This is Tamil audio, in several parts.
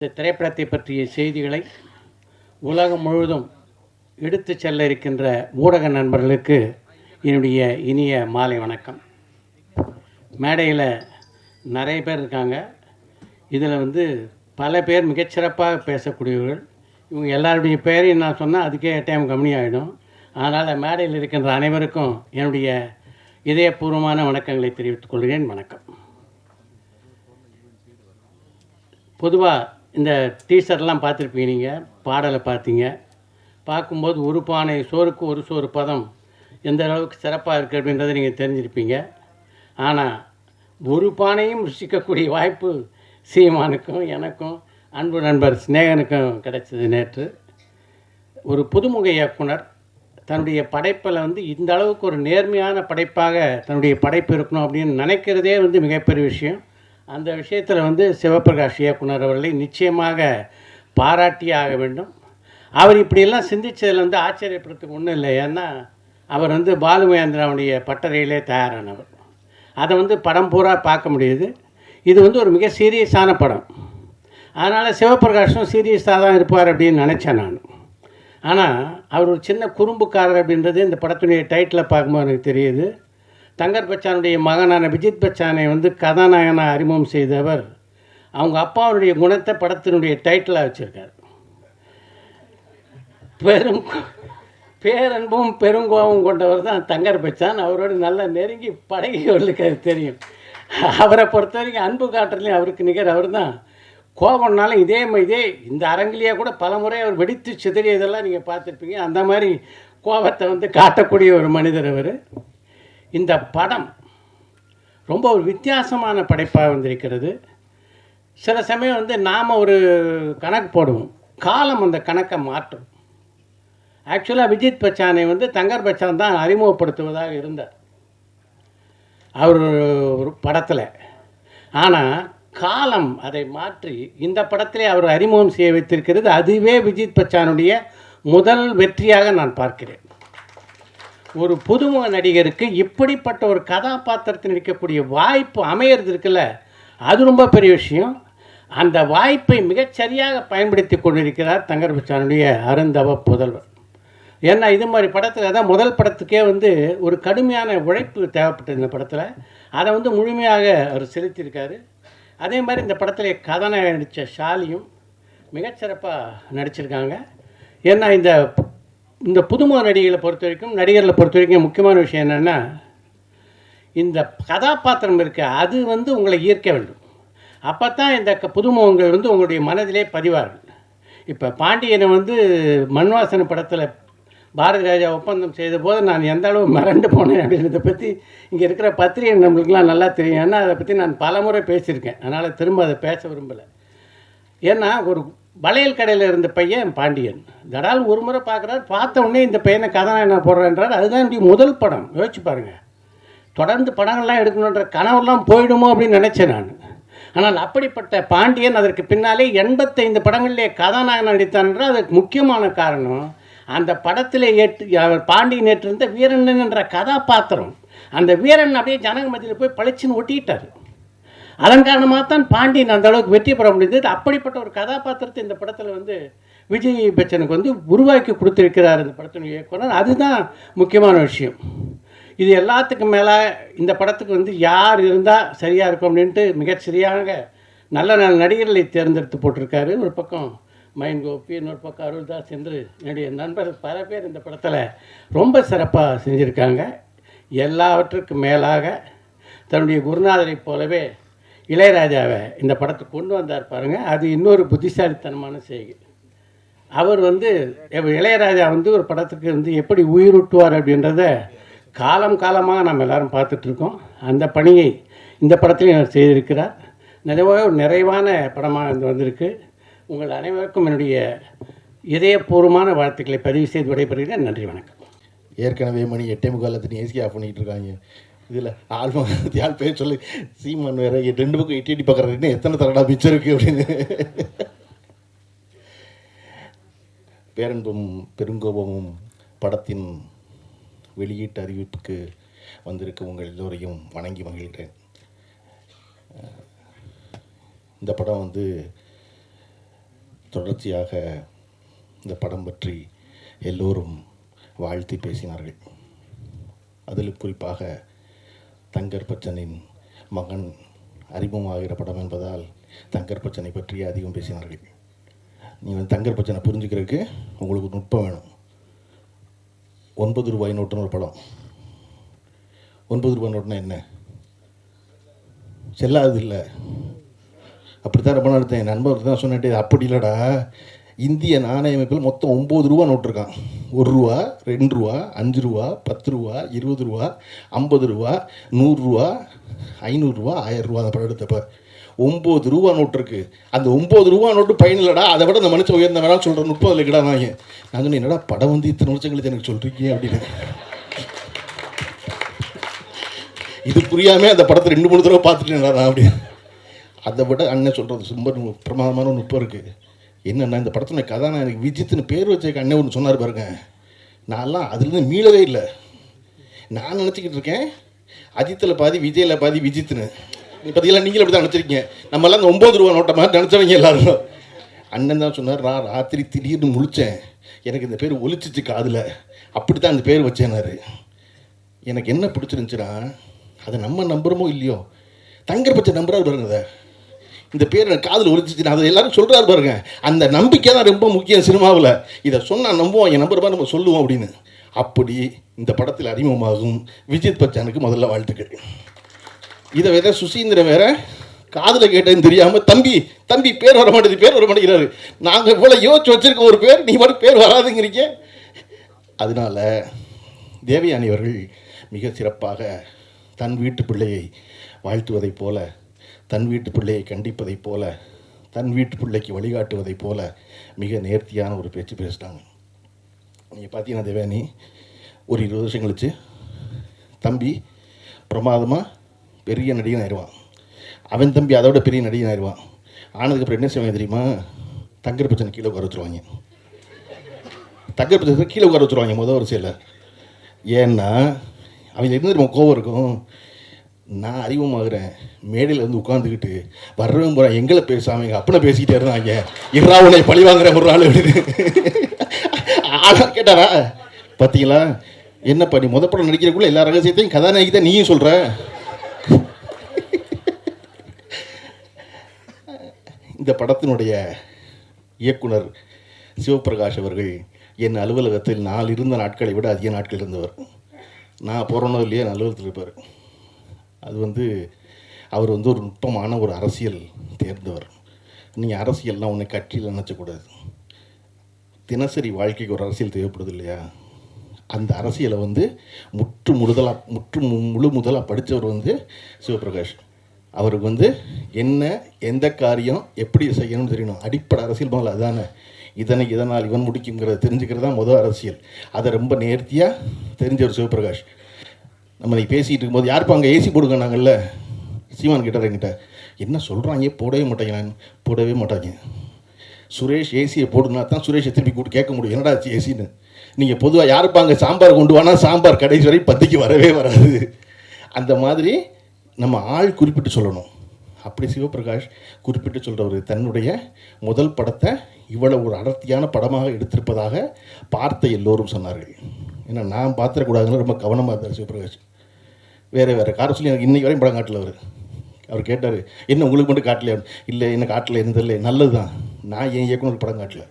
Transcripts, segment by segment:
இந்த திரைப்படத்தை பற்றிய செய்திகளை உலகம் முழுவதும் எடுத்து செல்ல இருக்கின்ற ஊடக நண்பர்களுக்கு என்னுடைய இனிய மாலை வணக்கம். மேடையில் நிறைய பேர் இருக்காங்க. இதில் பல பேர் மிகச்சிறப்பாக பேசக்கூடியவர்கள். இவங்க எல்லாருடைய பேரையும் நான் சொன்னால் அதுக்கே டைம் கம்மியாகிடும். அதனால் மேடையில் இருக்கின்ற அனைவருக்கும் என்னுடைய இதயபூர்வமான வணக்கங்களை தெரிவித்துக் கொள்கிறேன். வணக்கம். பொதுவாக இந்த டீசர்ட்லாம் பார்த்துருப்பீங்க, நீங்கள் பாடலை பார்த்தீங்க. பார்க்கும்போது ஒரு பானை சோறுக்கு ஒரு சோறு பதம் எந்த அளவுக்கு சிறப்பாக இருக்குது அப்படின்றத நீங்கள் தெரிஞ்சிருப்பீங்க. ஆனால் ஒரு பானையும் ருசிக்கக்கூடிய வாய்ப்பு சீமானுக்கும் எனக்கும் அன்பு நண்பர் ஸ்நேகனுக்கும் கிடைச்சது. நேற்று ஒரு புதுமுக இயக்குனர் தன்னுடைய படைப்பில் இந்த அளவுக்கு ஒரு நேர்மையான படைப்பாக தன்னுடைய படைப்பு இருக்கணும் அப்படின்னு நினைக்கிறதே மிகப்பெரிய விஷயம். அந்த விஷயத்தில் சிவபிரகாஷ் இயக்குனர் அவர்களை நிச்சயமாக பாராட்டியே ஆக வேண்டும். அவர் இப்படியெல்லாம் சிந்தித்ததில் ஆச்சரியப்படுறதுக்கு ஒன்றும் இல்லை. ஏன்னா அவர் பாலுமகேந்திராவுடைய பட்டறையிலே தயாரானவர். அதை படம் பூரா பார்க்க முடியுது. இது ஒரு மிக சீரியஸான படம். அதனால் சிவபிரகாஷும் சீரியஸாக தான் இருப்பார் அப்படின்னு நினச்சேன் நான். ஆனால் அவர் ஒரு சின்ன குறும்புக்காரர் அப்படின்றது இந்த படத்துடைய டைட்டில் பார்க்கும்போது எனக்கு தெரியுது. தங்கர் பச்சானுடைய மகனான விஜித் பச்சானை கதாநாயகனாக அறிமுகம் செய்தவர் அவங்க அப்பாவுடைய குணத்தை படத்தினுடைய டைட்டிலாக வச்சுருக்கார். பேரன்பும் பெருங்கோபம் கொண்டவர் தான் தங்கர் பச்சான். அவரோடு நல்லா நெருங்கி பழகியவர்களுக்கு அது தெரியும். அவரை பொறுத்த வரைக்கும் அன்பு காட்டுறதுலையும் அவருக்கு நிகர் அவர் தான். கோபம்னாலும் இதே இந்த அரங்கிலேயே கூட பல முறை அவர் வெடித்து சிதறியதெல்லாம் நீங்கள் பார்த்துருப்பீங்க. அந்த மாதிரி கோபத்தை காட்டக்கூடிய ஒரு மனிதர் அவர். இந்த படம் ரொம்ப ஒரு வித்தியாசமான படைப்பாக வந்திருக்கிறது. சில சமயம் நாம் ஒரு கணக்கு போடுவோம், காலம் அந்த கணக்கை மாற்றும். ஆக்சுவலாக விஜித் பச்சானை தங்கர் பச்சான் தான் அறிமுகப்படுத்துவதாக இருந்தார் அவர் ஒரு படத்தில். ஆனால் காலம் அதை மாற்றி இந்த படத்திலே அவர் அறிமுகம் செய்ய வைத்திருக்கிறது. அதுவே விஜித் பச்சானுடைய முதல் வெற்றியாக நான் பார்க்கிறேன். ஒரு புதுமுக நடிகருக்கு இப்படிப்பட்ட ஒரு கதாபாத்திரத்தில் நடிக்கக்கூடிய வாய்ப்பு அமையிறது இருக்குல்ல, அது ரொம்ப பெரிய விஷயம். அந்த வாய்ப்பை மிகச்சரியாக பயன்படுத்தி கொண்டிருக்கிறார் தங்கர் பச்சானுடைய அருந்தவ புதல்வர். ஏன்னா இது மாதிரி படத்தில் தான் முதல் படத்துக்கே ஒரு கடுமையான உழைப்பு தேவைப்பட்டது. இந்த படத்தில் அதை முழுமையாக அவர் செலுத்தியிருக்காரு. அதே மாதிரி இந்த படத்தில் கதாநாயகன் நடித்த ஷாலியும் மிகச்சிறப்பாக நடிச்சிருக்காங்க. ஏன்னா இந்த புதுமுக நடிகளை நடிகர்களை பொறுத்த வரைக்கும் முக்கியமான விஷயம் என்னென்னா, இந்த கதாபாத்திரம் இருக்க அது உங்களை ஈர்க்க வேண்டும். அப்போ தான் இந்த புதுமுகங்கள் உங்களுடைய மனதிலே பதிவார்கள். இப்போ பாண்டியனை மண்வாசனை படத்தில் பாரதி ராஜா ஒப்பந்தம் செய்த போது நான் எந்த அளவு மறண்டு போனேன் அப்படின்றத பற்றி இங்கே இருக்கிற பத்திரிகை நம்மளுக்கெலாம் நல்லா தெரியும். ஏன்னா அதை பற்றி நான் பல முறை பேசியிருக்கேன். அதனால் திரும்ப அதை பேச விரும்பலை. ஏன்னா ஒரு வளையல் கடையில் இருந்த பையன் பாண்டியன் தடால் ஒரு முறை பார்க்குறாரு. பார்த்த உடனே இந்த பையனை கதாநாயகனாக போடுறேன்றார். அதுதான் என்னுடைய முதல் படம். யோசிச்சு பாருங்கள். தொடர்ந்து படங்கள்லாம் எடுக்கணுன்ற கனவெல்லாம் போயிடுமோ அப்படின்னு நினச்சேன் நான். ஆனால் அப்படிப்பட்ட பாண்டியன் அதற்கு பின்னாலே 85 படங்களிலே கதாநாயகன் நடித்தான்றால் அதற்கு முக்கியமான காரணம் அந்த படத்தில் அவர் பாண்டியன் ஏற்றிருந்த வீரண்ணன் என்ற கதாபாத்திரம். அந்த வீரன் அப்படியே ஜனக மத்தியில் போய் பளிச்சுன்னு ஒட்டிட்டார். அதன் காரணமாக தான் பாண்டியன் அந்த அளவுக்கு வெற்றி பெற முடிந்தது. அப்படிப்பட்ட ஒரு கதாபாத்திரத்தை இந்த படத்தில் விஜய் பச்சனுக்கு உருவாக்கி கொடுத்துருக்கிறார் இந்த படத்தினுடைய இயக்குனர். அதுதான் முக்கியமான விஷயம். இது எல்லாத்துக்கும் மேலே இந்த படத்துக்கு யார் இருந்தால் சரியாக இருக்கும் அப்படின்ட்டு மிகச்சரியாக நல்ல நல்ல நடிகர்களை தேர்ந்தெடுத்து போட்டிருக்காரு. ஒரு பக்கம் மைன் கோபி, இன்னொரு பக்கம் அருள்தாஸ் என்று என்னுடைய நண்பர்கள் பல பேர் இந்த படத்தில் ரொம்ப சிறப்பாக செஞ்சுருக்காங்க. எல்லாவற்றுக்கும் மேலாக தன்னுடைய குருநாதரை போலவே இளையராஜாவை இந்த படத்துக்கு கொண்டு வந்தார் பாருங்கள். அது இன்னொரு புத்திசாலித்தனமான செய்கை. அவர் இளையராஜா ஒரு படத்துக்கு எப்படி உயிரூட்டுவார் அப்படின்றத காலமாக நம்ம எல்லோரும் பார்த்துட்ருக்கோம். அந்த பணியை இந்த படத்துலையும் அவர் செய்திருக்கிறார். நிறைவாக ஒரு நிறைவான படமாக வந்திருக்கு. உங்கள் அனைவருக்கும் என்னுடைய இதயபூர்வமான வாழ்த்துக்களை பதிவு செய்து விடைபெறுகிறேன். நன்றி, வணக்கம். ஏற்கனவே மணி 8:45 ஏசி ஆஃப் பண்ணிகிட்டு இருக்காங்க. இதில் ஆள் பேர் சொல்லி சீமான் வேறு 2 பக்கம் எட்டி பார்க்குறேன்னு எத்தனை தரடா பிச்சர் இருக்குது அப்படின்னு. பேரன்பும் பெருங்கோபமும் படத்தின் வெளியீட்டு அறிவிப்புக்கு வந்திருக்க உங்கள் எல்லோரையும் வணங்கி மகிழ்கிறேன். இந்த படம் தொடர்ச்சியாக இந்த படம் பற்றி எல்லோரும் வாழ்த்தி பேசினார்கள். அதில் குறிப்பாக தங்கர் பச்சனின் மகன் அறிமுகமாகிற படம் என்பதால் தங்கர் பச்சனை பற்றி அதிகம் பேசினார்கள். நீங்கள் தங்கர் பச்சனை புரிஞ்சுக்கிறதுக்கு உங்களுக்கு நுட்பம் வேணும். 9 ரூபாய் நோட்டுன்னு ஒரு படம். 9 ரூபாய் நோட்டுனா என்ன? செல்லாதது இல்லை. அப்படித்தான் ரொம்ப நாள் என் நண்பர் தான் சொன்னேன், அப்படி இல்லைடா, இந்திய நாணய அமைப்பில் மொத்தம் 9 ரூபா நோட்டு இருக்கான். 1 ரூபா, 2 ரூபா, 5 ரூபா, 10 ரூபா, 20 ரூபா, 50 ரூபா, 100 ரூபா, 500 ரூபா, 1000 ரூபா. அந்த படம் எடுத்தப்ப 9 ரூபா நோட்டு இருக்குது. அந்த 9 ரூபா நோட்டு பயன் இல்லைடா, அதை விட அந்த மனுஷன் உயர்ந்த வேணாம் சொல்கிற நுட்பம் இல்லைக்கடா. நான் சொன்னேன், என்னடா படம் வந்து இத்தனை வருஷம் கழிச்சு எனக்கு சொல்கிறீங்க அப்படின்னு. இது புரியாமல் அந்த படத்தை 2-3 தடவை பார்த்துட்டேன் நான் அப்படி. அதை விட அண்ணன் சொல்கிறது ரொம்ப பிரமாதமான நுட்பம் இருக்குது. என்னென்னா, இந்த படத்துல கதாநாயகன் எனக்கு விஜித்னு பேர் வச்ச அண்ணன் ஒன்று சொன்னார் பாருங்க. நான்லாம் அதுலேருந்து மீளவே இல்லை. நான் நினச்சிக்கிட்டு இருக்கேன் அஜித்தில் பாதி விஜயில் பாதி விஜித்னு. பார்த்தீங்களா, நீங்களும் அப்படி தான் நினச்சிருக்கீங்க. நம்மளாம் அந்த 9 ரூபா நோட்டை மாதிரி நினச்சவங்க எல்லாரும். அண்ணன் தான் சொன்னார், ராத்திரி திடீர்னு முழித்தேன், எனக்கு இந்த பேர் ஒலிச்சிச்சு காதில், அப்படி தான் இந்த பேர் வச்சேனாரு. எனக்கு என்ன பிடிச்சிருந்துச்சுன்னா, அதை நம்ம நம்புகிறோமோ இல்லையோ, தங்கர் பச்சை நம்புறாரு பாருங்க. அதை இந்த பேர் எனக்கு காதில் ஒலிச்சிச்சுன்னா அதை எல்லாரும் சொல்கிறாரு பாருங்க. அந்த நம்பிக்கை தான் ரொம்ப முக்கியம் சினிமாவில். இதை சொன்னால் நம்புவோம், என் நம்புற மாதிரி நம்ம சொல்லுவோம் அப்படின்னு. அப்படி இந்த படத்தில் அறிமுகமாகும் விஜித் பச்சானுக்கு முதல்ல வாழ்த்துக்கள். இதை வேற சுசீந்திரன் வேற காதில் கேட்டேன்னு தெரியாமல், தம்பி தம்பி பேர் வர மாட்டேங்கிறாரு. நாங்கள் இவ்வளோ யோசிச்சு வச்சிருக்கோம் ஒரு பேர், நீ மட்டும் பேர் வராதுங்கிறீங்க. அதனால தேவயானி அவர்கள் மிக சிறப்பாக தன் வீட்டு பிள்ளையை வாழ்த்துவதைப் போல, தன் வீட்டு பிள்ளையை கண்டிப்பதைப் போல, தன் வீட்டு பிள்ளைக்கு வழிகாட்டுவதைப் போல மிக நேர்த்தியான ஒரு பேச்சு பேசிட்டாங்க. நீங்கள் பார்த்தீங்கன்னா தேவயானி ஒரு 20 வருஷம் கழிச்சு தம்பி பிரமாதமாக பெரிய நடிகன் ஆயிடுவான். அவன் தம்பி அதை விட பெரிய நடிகன் ஆயிடுவான். ஆனதுக்கப்புறம் என்ன செய்வாங்க தெரியுமா? தங்கர் பச்சனை கீழே உட்கார வச்சுருவாங்க. தங்கர் பச்சனை கீழே உட்கார வச்சுருவாங்க முதல் வரிசையில். ஏன்னா அவங்க என்ன தெரியுமா கோவம் இருக்கும், நான் அறிமுகமாகிறேன், மேடையில் வந்து உட்காந்துக்கிட்டு வர்றவங்க போகிறேன் எங்களை பேசாமல் எங்கள் அப்பனை பேசிக்கிட்டே இருந்தாங்க, இறா உன்னை பழி வாங்குறேன் ஒரு ஆள் அப்படின்னு. ஆனால் கேட்டாரா, பார்த்தீங்களா என்னப்பா நீ முத படம் நடிக்கிறக்குள்ள எல்லா ரகசியத்தையும் கதாநாயகி தான் நீயும் சொல்கிற. இந்த படத்தினுடைய இயக்குனர் சிவபிரகாஷ் அவர்கள் என் அலுவலகத்தில் நான் இருந்த நாட்களை விட அதிக நாட்கள் இருந்தவர். நான் போகிறனோ இல்லையா என் அலுவலகத்தில் இருப்பார். அது அவர் ஒரு நுட்பமான ஒரு அரசியல் தேர்ந்தவர். நீங்கள் அரசியல்னால் உன்னை கட்சியில் நினச்சக்கூடாது. தினசரி வாழ்க்கைக்கு ஒரு அரசியல் தேவைப்படுது இல்லையா? அந்த அரசியலை முற்று முழு முதலாக படித்தவர் சிவபிரகாஷ். அவருக்கு என்ன எந்த காரியம் எப்படி செய்யணும்னு தெரியணும். அடிப்படை அரசியல் முதல்ல அதானே. இதனால் இவன் முடிக்குங்கிறத தெரிஞ்சுக்கிறது தான் முதல் அரசியல். அதை ரொம்ப நேர்த்தியாக தெரிஞ்சவர் சிவபிரகாஷ். நம்ம நீ பேசிகிட்டு இருக்கும்போது யாருப்பா அங்கே ஏசி போடுங்க நாங்கள்ல, சீமான் கிட்ட என்கிட்ட என்ன சொல்கிறாங்க, போடவே மாட்டாங்க. நான் போடவே மாட்டாங்க. சுரேஷ் ஏசியை போடுனா தான் சுரேஷை திருப்பி கூட்டு கேட்க முடியும், என்னடா ஏசின்னு. நீங்கள் பொதுவாக யாருப்பா அங்கே சாம்பார் கொண்டு வானா சாம்பார் கடைசி வரை பத்திக்கு வரவே வராது. அந்த மாதிரி நம்ம ஆள் குறிப்பிட்டு சொல்லணும். அப்படி சிவபிரகாஷ் குறிப்பிட்டு சொல்கிறவர் தன்னுடைய முதல் படத்தை இவ்வளவு ஒரு அடர்த்தியான படமாக எடுத்திருப்பதாக பார்த்த எல்லோரும் சொன்னார்கள். ஏன்னா நான் பார்த்துடக்கூடாதுன்னு ரொம்ப கவனமாக இருந்தார் சிவபிரகாஷ். வேறு காரை சொல்லி எனக்கு இன்றைக்கி வரையும் படம் காட்டல. அவர் கேட்டார், என்ன உங்களுக்கு மட்டும் காட்டலையா? இல்லை என்ன காட்டல, இருந்ததில்லை, நல்லது தான். நான் என் இயக்குனருக்கு படம் காட்டல.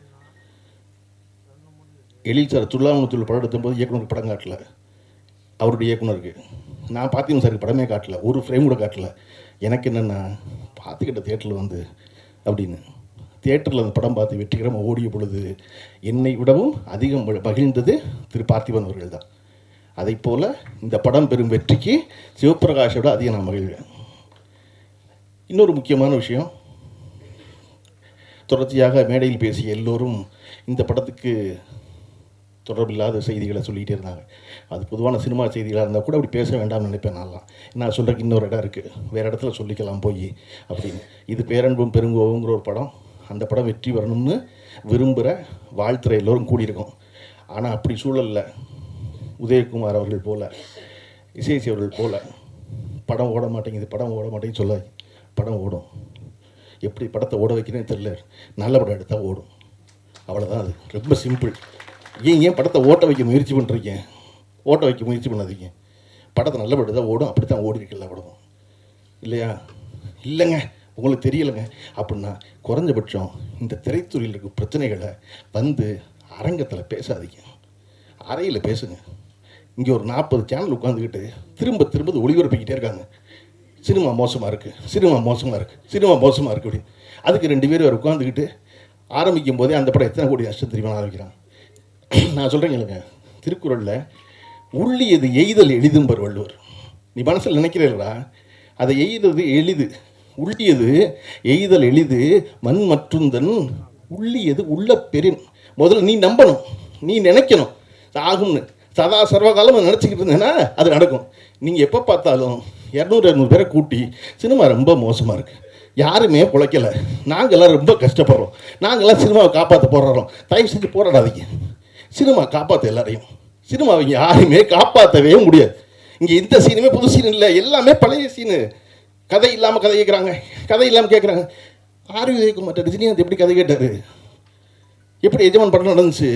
எழில் சார் துல்லாமுத்தூர் படம் எடுக்கும்போது இயக்குனருக்கு படம் காட்டல. அவருடைய இயக்குனருக்கு நான் பார்த்திபன் சாருக்கு படமே காட்டல, ஒரு ஃப்ரேம் கூட காட்டல. எனக்கு என்னென்னா பார்த்துக்கிட்ட தேட்டரில் அப்படின்னு தியேட்டரில் அந்த படம் பார்த்து வெற்றிகரமாக ஓடிய பொழுது என்னை விடவும் அதிகம் மகிழ்ந்தது திரு பார்த்திபன் அவர்கள் தான். அதை போல் இந்த படம் பெறும் வெற்றிக்கு சிவபிரகாஷை விட அதிகம் நான் மகிழ்வேன். இன்னொரு முக்கியமான விஷயம், தொடர்ச்சியாக மேடையில் பேசிய எல்லோரும் இந்த படத்துக்கு தொடர்பில்லாத செய்திகளை சொல்லிகிட்டே இருந்தாங்க. அது பொதுவான சினிமா செய்திகளாக இருந்தால் கூட அப்படி பேச வேண்டாம்னு நினைப்பேன். நான் சொல்கிறதுக்கு இன்னொரு இடம் இருக்குது, வேறு இடத்துல சொல்லிக்கலாம் போய் அப்படின்னு. இது பேரன்பும் பெருங்கோவுங்கிற ஒரு படம். அந்த படம் வெற்றி வரணும்னு விரும்புகிற வாழ்த்துறை எல்லோரும் கூடியிருக்கோம். ஆனால் அப்படி சூழலில் உதயகுமார் அவர்கள் போல், இசைசி அவர்கள் போல் படம் ஓட மாட்டேங்குது சொல்ல, படம் ஓடும். எப்படி படத்தை ஓட வைக்கிறேன்னு தெரியல, நல்ல படம் எடுத்தால் ஓடும், அவ்வளோதான். அது ரொம்ப சிம்பிள். ஏன் படத்தை ஓட்ட வைக்க முயற்சி பண்ணுறீங்க? ஓட்ட வைக்க முயற்சி பண்ணாதீங்க. படத்தை நல்ல படம் தான் ஓடும், அப்படி தான் ஓடி இருக்கல படம் இல்லையா? இல்லைங்க உங்களுக்கு தெரியலைங்க அப்படின்னா குறைஞ்சபட்சம் இந்த திரைத்துறையில் இருக்க பிரச்சனைகளை வந்து அரங்கத்தில் பேசாதீங்க, அறையில் பேசுங்க. இங்கே ஒரு 40 சேனல் உட்காந்துக்கிட்டு திரும்ப திரும்ப ஒளிபரப்பிக்கிட்டே இருக்காங்க. சினிமா மோசமாக இருக்குது, சினிமா மோசமாக இருக்குது, சினிமா மோசமாக இருக்குது அப்படின்னு. அதுக்கு 2 பேர் வேறு உட்காந்துக்கிட்டு ஆரம்பிக்கும் போதே அந்த படம் எத்தனை கோடி நஷ்டம் தெரியுமா ஆரம்பிக்கிறான். நான் சொல்கிறேங்க இல்லைங்க, திருக்குறளில் உள்ளியது எய்தல் எளிதும்பர் வள்ளுவர். நீ மனசில் நினைக்கிறீங்களா? அதை எய்தது எளிது, உள்ளியது எய்தல் எளிது மண் மற்றுந்தன் உள்ளியது உள்ள பெரின். முதல்ல நீ நம்பணும், நீ நினைக்கணும் ஆகும்னு. சதா சர்வகாலம் நினச்சிக்கிட்டு இருந்தேன்னா அது நடக்கும். நீங்கள் எப்போ பார்த்தாலும் 200 பேரை கூட்டி சினிமா ரொம்ப மோசமாக இருக்குது, யாருமே பிழைக்கலை, நாங்கள்லாம் ரொம்ப கஷ்டப்படுறோம், நாங்கள்லாம் சினிமாவை காப்பாற்ற போராடுறோம். தயவு செஞ்சு போராடாதீங்க, சினிமா காப்பாற்ற எல்லாரையும். சினிமாவை யாருமே காப்பாற்றவே முடியாது. இங்கே இந்த சீனுமே புது சீன் இல்லை, எல்லாமே பழைய சீனு. கதை இல்லாமல் கதை கேட்குறாங்க, கதை இல்லாமல் கேட்குறாங்க. ஆர் விஜயகுமார் ரஜினிகாந்த் எப்படி கதை கேட்டார்? எப்படி எஜமான் படம் நடந்துச்சு?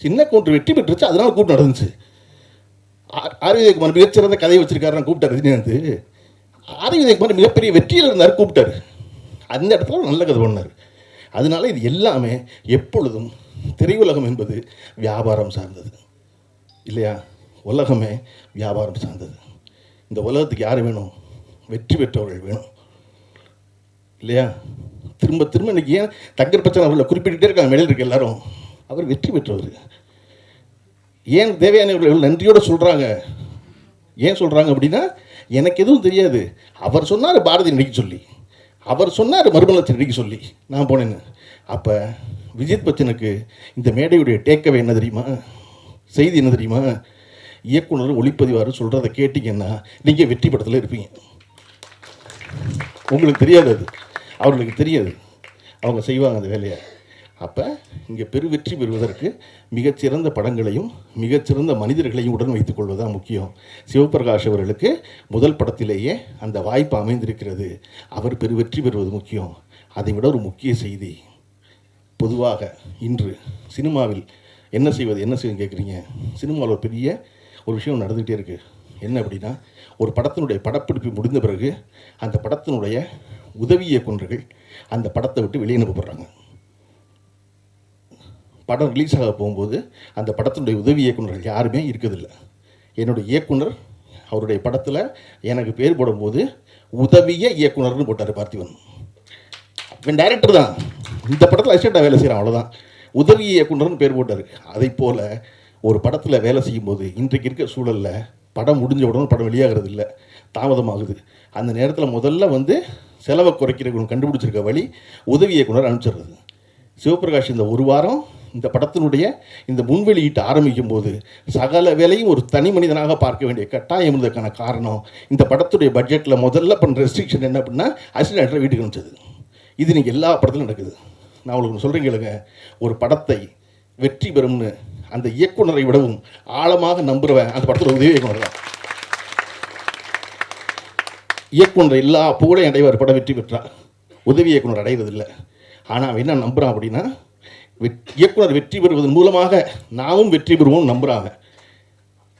சின்ன கூட்டு வெற்றி பெற்றுச்சு, அதனால கூட்டு நடந்துச்சு. ஆர் விஜயகுமார் மிகச்சிறந்த கதையை வச்சிருக்காரு, கூப்பிட்டார் ரஜினிகாந்த். ஆர் விஜயகுமார் மிகப்பெரிய வெற்றியில் இருந்தார், கூப்பிட்டாரு. அந்த இடத்துல நல்ல கதை பண்ணார். அதனால இது எல்லாமே எப்பொழுதும் திரையுலகம் என்பது வியாபாரம் சார்ந்தது இல்லையா? உலகமே வியாபாரம் சார்ந்தது. இந்த உலகத்துக்கு யார் வேணும்? வெற்றி பெற்றவர்கள் வேணும் இல்லையா? திரும்ப திரும்ப இன்னைக்கு ஏன் தங்கர் பச்சன் அவர்களை குறிப்பிட்டுட்டே இருக்காங்க மேலே இருக்க எல்லாரும்? அவர் வெற்றி பெற்றவர். ஏன் தேவையானவர்கள் நன்றியோடு சொல்கிறாங்க? ஏன் சொல்கிறாங்க அப்படின்னா, எனக்கு எதுவும் தெரியாது, அவர் சொன்னார் பாரதி நடிக்க சொல்லி, அவர் சொன்னார் மறுமலர்ச்சி நடிக்க சொல்லி நான் போனேன்னு. அப்போ விஜித் பச்சனுக்கு இந்த மேடையுடைய டேக்கவே என்ன தெரியுமா? செய்தி என்ன தெரியுமா? இயக்குனர் ஒளிப்பதிவார் சொல்கிறத கேட்டிங்கன்னா நீங்கள் வெற்றி படத்தில் இருப்பீங்க. உங்களுக்கு தெரியாது, அது அவர்களுக்கு தெரியாது, அவங்க செய்வாங்க அந்த வேலையை. அப்போ இங்கே பெருவெற்றி பெறுவதற்கு மிகச்சிறந்த படங்களையும் மிகச்சிறந்த மனிதர்களையும் உடன் வைத்துக் கொள்வதுதான் முக்கியம். சிவபிரகாஷ் அவர்களுக்கு முதல் படத்திலேயே அந்த வாய்ப்பு அமைந்திருக்கிறது. அவர் பெருவெற்றி பெறுவது முக்கியம். அதை விட ஒரு முக்கிய செய்தி, பொதுவாக இன்று சினிமாவில் என்ன செய்வது கேட்குறீங்க? சினிமாவில் ஒரு பெரிய ஒரு விஷயம் நடந்துகிட்டே இருக்குது. என்ன அப்படின்னா, ஒரு படத்தினுடைய படப்பிடிப்பு முடிந்த பிறகு அந்த படத்தினுடைய உதவி இயக்குனர்கள் அந்த படத்தை விட்டு வெளியே அனுப்பப்படுறாங்க. படம் ரிலீஸ் ஆக போகும்போது அந்த படத்தினுடைய உதவி இயக்குனர்கள் யாருமே இருக்கிறதில்ல. என்னுடைய இயக்குனர் அவருடைய படத்தில் எனக்கு பேர் போடும்போது உதவிய இயக்குனர்னு போட்டார் பார்த்திபன். இவன் டைரக்டர் தான், இந்த படத்தில் அசிஸ்டண்டாக வேலை செய்கிறான், அவ்வளோதான். உதவி இயக்குனர்னு பேர் போட்டார். அதை போல் ஒரு படத்தில் வேலை செய்யும்போது இன்றைக்கு இருக்க சூழலில் படம் முடிஞ்ச உடனே படம் வெளியாகிறது இல்லை, தாமதமாகுது. அந்த நேரத்தில் முதல்ல செலவை குறைக்கிறவங்க கண்டுபிடிச்சிருக்க வழி உதவி இயக்குனர் அனுப்பிச்சிடுறது. சிவபிரகாஷ் இந்த ஒரு வாரம் இந்த படத்தினுடைய இந்த முன்வெளியிட்டு ஆரம்பிக்கும் போது சகல வேலையும் ஒரு தனி மனிதனாக பார்க்க வேண்டிய கட்டாயம் இருந்ததுக்கான காரணம், இந்த படத்துடைய பட்ஜெட்டில் முதல்ல பண்ணுற ரெஸ்ட்ரிக்ஷன் என்ன அப்படின்னா அசிஸ்டன்ட் வீட்டுக்கு அனுப்பிச்சது. இது நீங்கள் எல்லா படத்திலும் நடக்குது. நான் உங்களுக்கு சொல்கிறேன் கேளுங்க, ஒரு படத்தை வெற்றி பெறும்னு அந்த இயக்குனரை விடவும் ஆழமாக நம்புறவன் அந்த படத்தில் உதவி இயக்குனர் தான். இயக்குனர் எல்லா புகழையும் அடைவார், படம் வெற்றி பெற்றார். உதவி இயக்குனர் அடைவதில்லை. ஆனால் அவன் என்ன நம்புகிறான் அப்படின்னா, இயக்குனர் வெற்றி பெறுவதன் மூலமாக நாமும் வெற்றி பெறுவோம்னு நம்புகிறாங்க.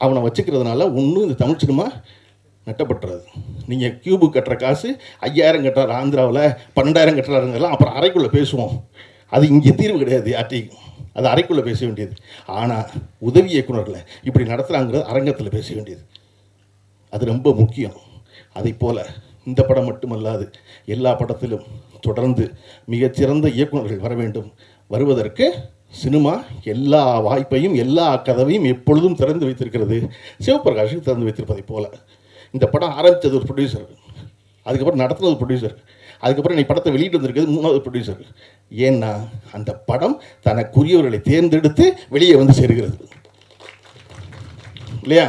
அவனை வச்சுக்கிறதுனால ஒன்றும் இந்த தமிழ் சினிமா நட்டப்பட்டுறது. நீங்கள் கியூபு கட்டுற காசு 5000 கட்டுறாரு ஆந்திராவில், 12000 கட்டுறாருங்கெல்லாம் அப்புறம் அறைக்குள்ளே பேசுவோம். அது இங்கே தீர்வு கிடையாது யார்ட்டையும், அது அறைக்குள்ளே பேச வேண்டியது. ஆனால் உதவி இயக்குனரில் இப்படி நடத்துகிறாங்கிறது அரங்கத்தில் பேச வேண்டியது. அது ரொம்ப முக்கியம். அதை போல் இந்த படம் மட்டுமல்லாது எல்லா படத்திலும் தொடர்ந்து மிகச்சிறந்த இயக்குனர்கள் வர வேண்டும். வருவதற்கு சினிமா எல்லா வாய்ப்பையும் எல்லா கதவையும் எப்பொழுதும் திறந்து வைத்திருக்கிறது. சிவபிரகாஷுக்கு திறந்து வைத்திருப்பதை போல இந்த படம் ஆரம்பித்தது ஒரு ப்ரொடியூசர், அதுக்கப்புறம் நடத்துனது ஒரு ப்ரொடியூசர், அதுக்கப்புறம் நீ படத்தை வெளியிட்டு வந்திருக்கிறது 3வது ப்ரொடியூசர். ஏன்னா அந்த படம் தனக்குரியவர்களை தேர்ந்தெடுத்து வெளியே வந்து சேருகிறது இல்லையா?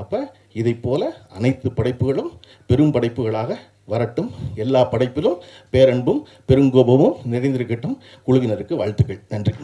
அப்போ இதை போல அனைத்து படைப்புகளும் பெரும் படைப்புகளாக வரட்டும். எல்லா படைப்பிலும் பேரன்பும் பெருங்கோபமும் நிறைந்திருக்கட்டும். குழுவினருக்கு வாழ்த்துக்கள். நன்றி.